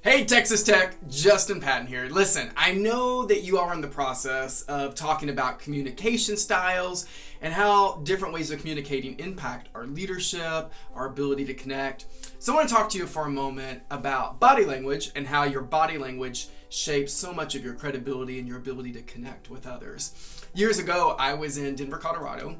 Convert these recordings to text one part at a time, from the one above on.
Hey Texas Tech, Justin Patton here. Listen, I know that you are in the process of talking about communication styles and how different ways of communicating impact our leadership, our ability to connect. So I want to talk to you for a moment about body language and how your body language shapes so much of your credibility and your ability to connect with others. Years ago, I was in Denver, Colorado,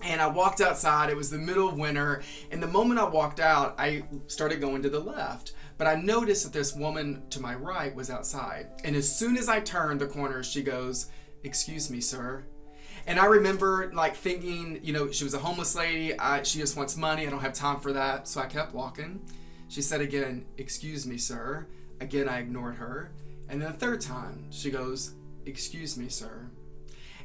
and I walked outside. It was the middle of winter, and the moment I walked out, I started going to the left. But I noticed that this woman to my right was outside. And as soon as I turned the corner, she goes, "Excuse me, sir." And I remember thinking, she was a homeless lady. She just wants money. I don't have time for that. So I kept walking. She said again, "Excuse me, sir." Again, I ignored her. And then the third time, she goes, "Excuse me, sir."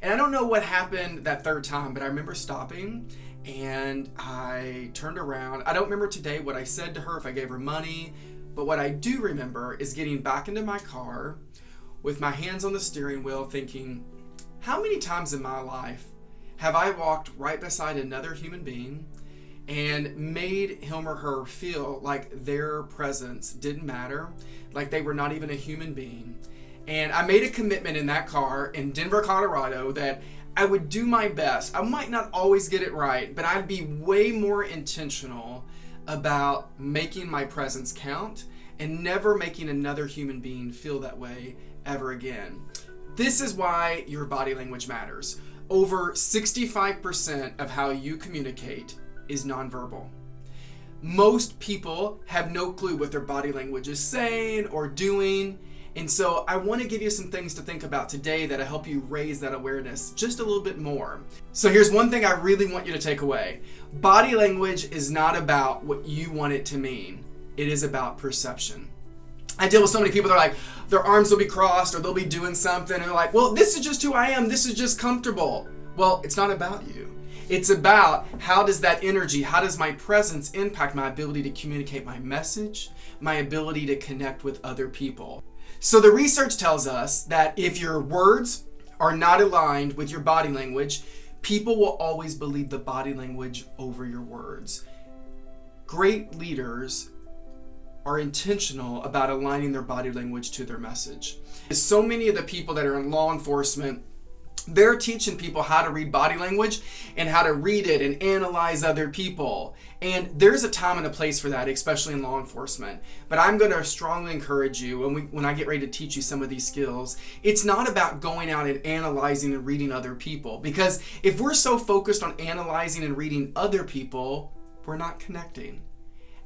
And I don't know what happened that third time, but I remember stopping and I turned around. I don't remember today what I said to her, if I gave her money. But what I do remember is getting back into my car with my hands on the steering wheel thinking, how many times in my life have I walked right beside another human being and made him or her feel like their presence didn't matter, like they were not even a human being? And I made a commitment in that car in Denver, Colorado, that I would do my best. I might not always get it right, but I'd be way more intentional about making my presence count and never making another human being feel that way ever again. This is why your body language matters. Over 65% of how you communicate is nonverbal. Most people have no clue what their body language is saying or doing. And so I want to give you some things to think about today that'll help you raise that awareness just a little bit more. So here's one thing I really want you to take away. Body language is not about what you want it to mean. It is about perception. I deal with so many people that are like, their arms will be crossed or they'll be doing something and they're like, well, this is just who I am. This is just comfortable. Well, it's not about you. It's about how does that energy, how does my presence impact my ability to communicate my message, my ability to connect with other people. So the research tells us that if your words are not aligned with your body language, people will always believe the body language over your words. Great leaders are intentional about aligning their body language to their message. So many of the people that are in law enforcement, they're teaching people how to read body language and how to read it and analyze other people. And there's a time and a place for that, especially in law enforcement. But I'm going to strongly encourage you when I get ready to teach you some of these skills, it's not about going out and analyzing and reading other people. Because if we're so focused on analyzing and reading other people, we're not connecting.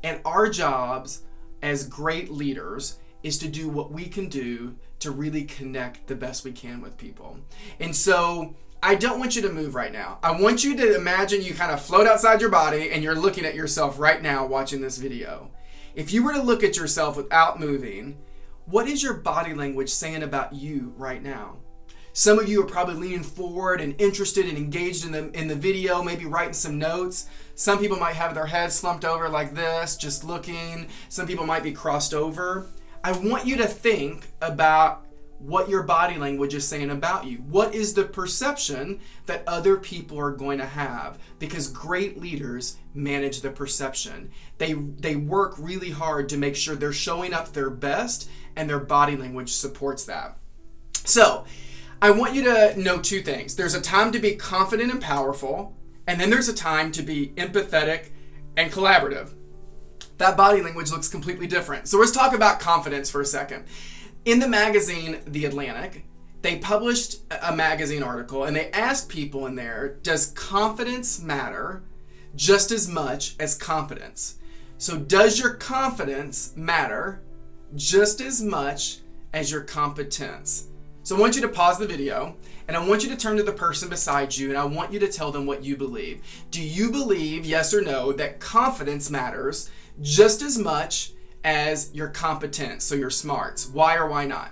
And our jobs as great leaders is to do what we can do to really connect the best we can with people. And so I don't want you to move right now. I want you to imagine you kind of float outside your body and you're looking at yourself right now watching this video. If you were to look at yourself without moving, what is your body language saying about you right now? Some of you are probably leaning forward and interested and engaged in the video, maybe writing some notes. Some people might have their heads slumped over like this, just looking. Some people might be crossed over. I want you to think about what your body language is saying about you. What is the perception that other people are going to have? Because great leaders manage the perception. They work really hard to make sure they're showing up their best, and their body language supports that. So I want you to know two things. There's a time to be confident and powerful, and then there's a time to be empathetic and collaborative. That body language looks completely different. So let's talk about confidence for a second. In the magazine, The Atlantic, they published a magazine article and they asked people in there, does confidence matter just as much as competence? So does your confidence matter just as much as your competence? So I want you to pause the video and I want you to turn to the person beside you and I want you to tell them what you believe. Do you believe, yes or no, that confidence matters just as much as your competence, so your smarts? Why or why not?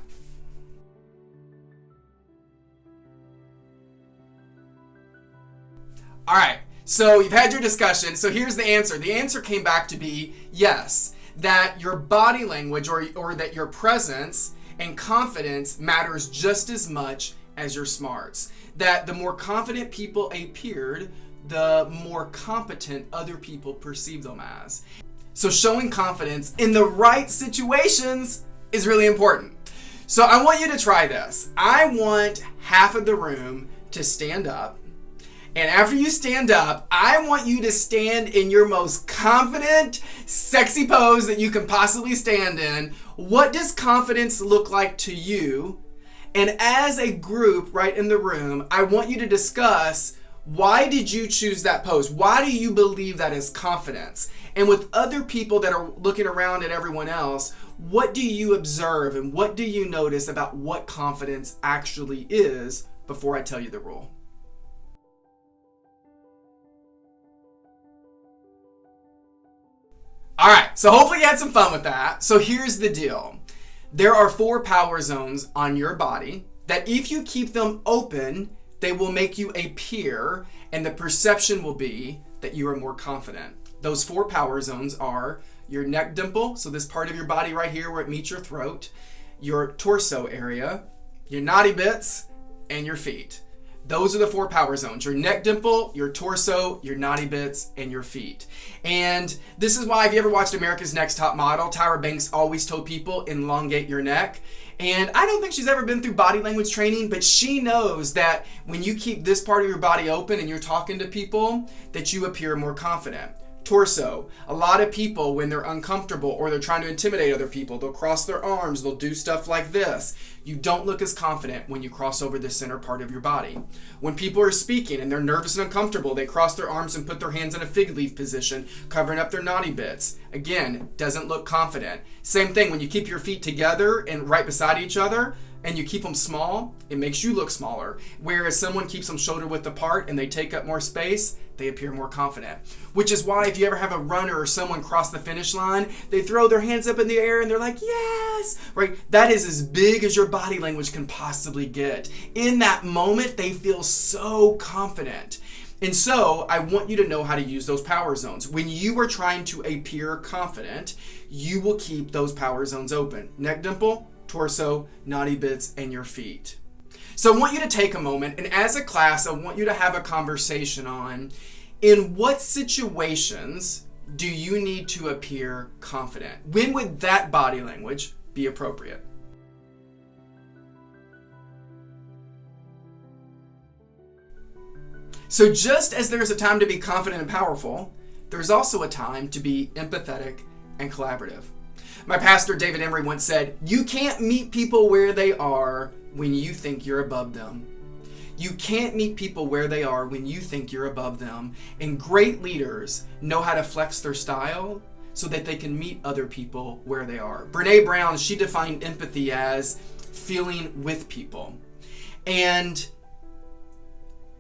All right, so you've had your discussion. So here's the answer. The answer came back to be yes, that your body language or that your presence and confidence matters just as much as your smarts. That the more confident people appeared, the more competent other people perceive them as. So showing confidence in the right situations is really important. So I want you to try this. I want half of the room to stand up. And after you stand up, I want you to stand in your most confident, sexy pose that you can possibly stand in. What does confidence look like to you? And as a group right in the room, I want you to discuss, why did you choose that pose? Why do you believe that is confidence? And with other people that are looking around at everyone else, what do you observe and what do you notice about what confidence actually is before I tell you the rule? All right, so hopefully you had some fun with that. So here's the deal. There are 4 power zones on your body that if you keep them open, they will make you appear, and the perception will be that you are more confident. Those 4 power zones are your neck dimple, so this part of your body right here where it meets your throat, your torso area, your naughty bits, and your feet. Those are the 4 power zones: your neck dimple, your torso, your naughty bits, and your feet. And this is why, if you ever watched America's Next Top Model, Tyra Banks always told people, elongate your neck. And I don't think she's ever been through body language training, but she knows that when you keep this part of your body open and you're talking to people, that you appear more confident. Torso. A lot of people, when they're uncomfortable or they're trying to intimidate other people, they'll cross their arms, they'll do stuff like this. You don't look as confident when you cross over the center part of your body. When people are speaking and they're nervous and uncomfortable, they cross their arms and put their hands in a fig leaf position, covering up their naughty bits. Again, doesn't look confident. Same thing when you keep your feet together and right beside each other, and you keep them small, it makes you look smaller. Whereas someone keeps them shoulder width apart and they take up more space, they appear more confident. Which is why if you ever have a runner or someone cross the finish line, they throw their hands up in the air and they're like, yes, right? That is as big as your body language can possibly get. In that moment, they feel so confident. And so I want you to know how to use those power zones. When you are trying to appear confident, you will keep those power zones open. Neck dimple, torso, naughty bits, and your feet. So I want you to take a moment, and as a class, I want you to have a conversation on, in what situations do you need to appear confident? When would that body language be appropriate? So just as there's a time to be confident and powerful, there's also a time to be empathetic and collaborative. My pastor, David Emery, once said, you can't meet people where they are when you think you're above them. You can't meet people where they are when you think you're above them. And great leaders know how to flex their style so that they can meet other people where they are. Brene Brown, she defined empathy as feeling with people. And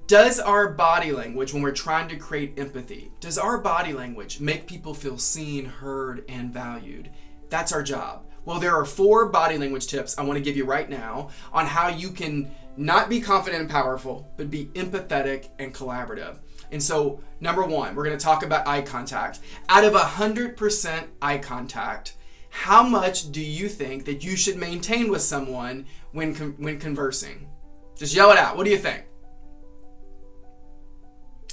does our body language, when we're trying to create empathy, does our body language make people feel seen, heard, and valued? That's our job. Well, there are 4 body language tips I want to give you right now on how you can not be confident and powerful, but be empathetic and collaborative. And so, number 1, we're going to talk about eye contact. Out of 100% eye contact, how much do you think that you should maintain with someone when conversing? Just yell it out. What do you think?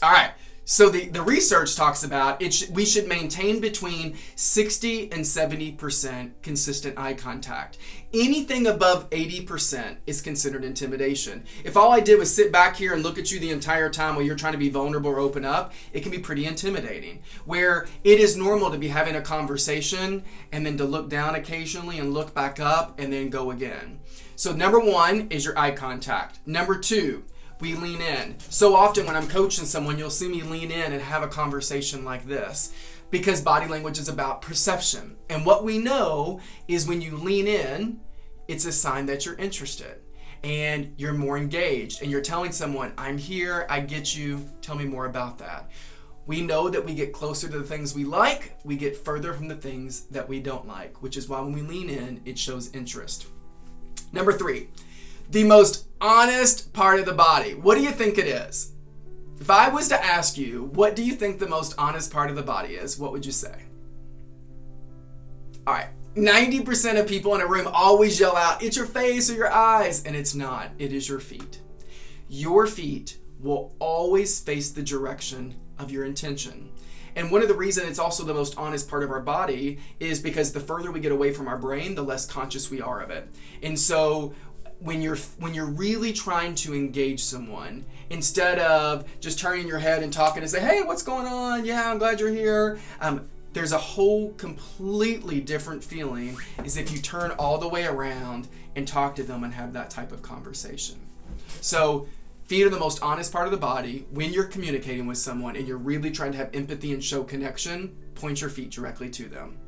All right. So the research talks about we should maintain between 60 and 70% consistent eye contact. Anything above 80% is considered intimidation. If all I did was sit back here and look at you the entire time while you're trying to be vulnerable or open up, it can be pretty intimidating. Where it is normal to be having a conversation and then to look down occasionally and look back up and then go again. So number 1 is your eye contact. Number 2, we lean in. So often when I'm coaching someone, you'll see me lean in and have a conversation like this, because body language is about perception. And what we know is when you lean in, it's a sign that you're interested and you're more engaged and you're telling someone, I'm here, I get you, tell me more about that. We know that we get closer to the things we like, we get further from the things that we don't like, which is why when we lean in, it shows interest. Number 3, the most honest part of the body. What do you think it is? If I was to ask you, what do you think the most honest part of the body is? What would you say? All right, 90% of people in a room always yell out, it's your face or your eyes, and it's not. It is your feet. Your feet will always face the direction of your intention. And one of the reasons it's also the most honest part of our body is because the further we get away from our brain, the less conscious we are of it. And so when you're really trying to engage someone, instead of just turning your head and talking and say, hey, what's going on? Yeah, I'm glad you're here. There's a whole completely different feeling is if you turn all the way around and talk to them and have that type of conversation. So feet are the most honest part of the body. When you're communicating with someone and you're really trying to have empathy and show connection, point your feet directly to them.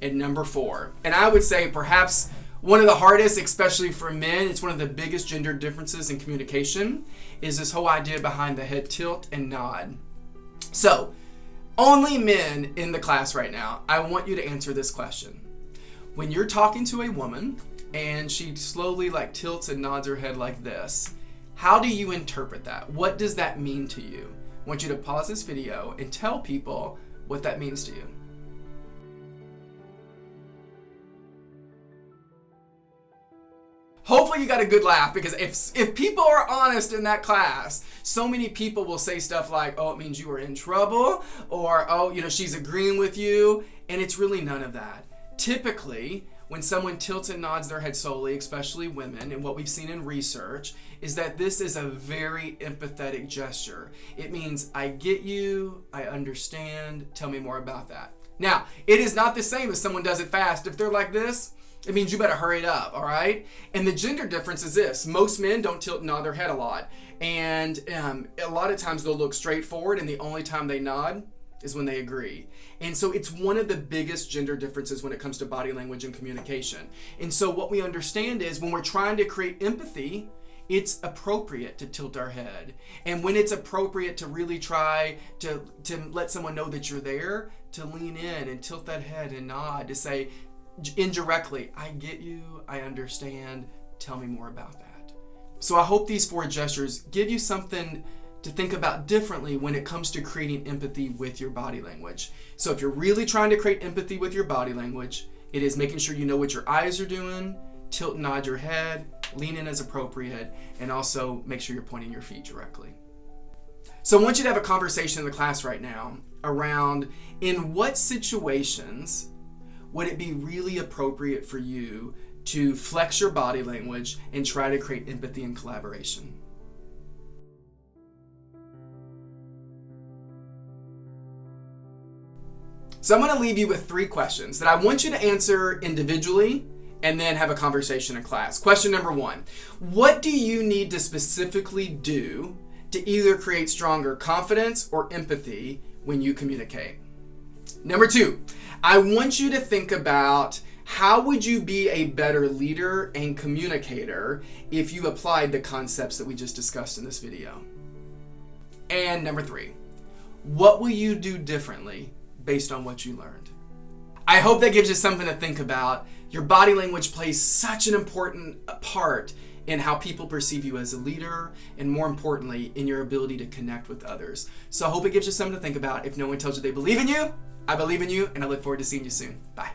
And number 4, and I would say perhaps one of the hardest, especially for men, it's one of the biggest gender differences in communication, is this whole idea behind the head tilt and nod. So, only men in the class right now, I want you to answer this question. When you're talking to a woman and she slowly tilts and nods her head like this, how do you interpret that? What does that mean to you? I want you to pause this video and tell people what that means to you. Hopefully you got a good laugh, because if people are honest in that class, so many people will say stuff like, oh, it means you are in trouble, or, oh, she's agreeing with you, and it's really none of that. Typically, when someone tilts and nods their head slowly, especially women, and what we've seen in research, is that this is a very empathetic gesture. It means, I get you, I understand, tell me more about that. Now, it is not the same as someone does it fast. If they're like this, it means you better hurry it up, all right? And the gender difference is this. Most men don't tilt and nod their head a lot. And a lot of times they'll look straight forward, and the only time they nod is when they agree. And so it's one of the biggest gender differences when it comes to body language and communication. And so what we understand is when we're trying to create empathy, it's appropriate to tilt our head. And when it's appropriate to really try to let someone know that you're there, to lean in and tilt that head and nod, to say, indirectly, I get you, I understand, tell me more about that. So I hope these 4 gestures give you something to think about differently when it comes to creating empathy with your body language. So if you're really trying to create empathy with your body language, it is making sure you know what your eyes are doing, tilt and nod your head, lean in as appropriate, and also make sure you're pointing your feet directly. So I want you to have a conversation in the class right now around, in what situations would it be really appropriate for you to flex your body language and try to create empathy and collaboration? So I'm going to leave you with 3 questions that I want you to answer individually and then have a conversation in class. Question number 1, what do you need to specifically do to either create stronger confidence or empathy when you communicate? Number 2, I want you to think about, how would you be a better leader and communicator if you applied the concepts that we just discussed in this video? And number 3, what will you do differently based on what you learned? I hope that gives you something to think about. Your body language plays such an important part in how people perceive you as a leader, and more importantly, in your ability to connect with others. So I hope it gives you something to think about. If no one tells you they believe in you, I believe in you, and I look forward to seeing you soon. Bye.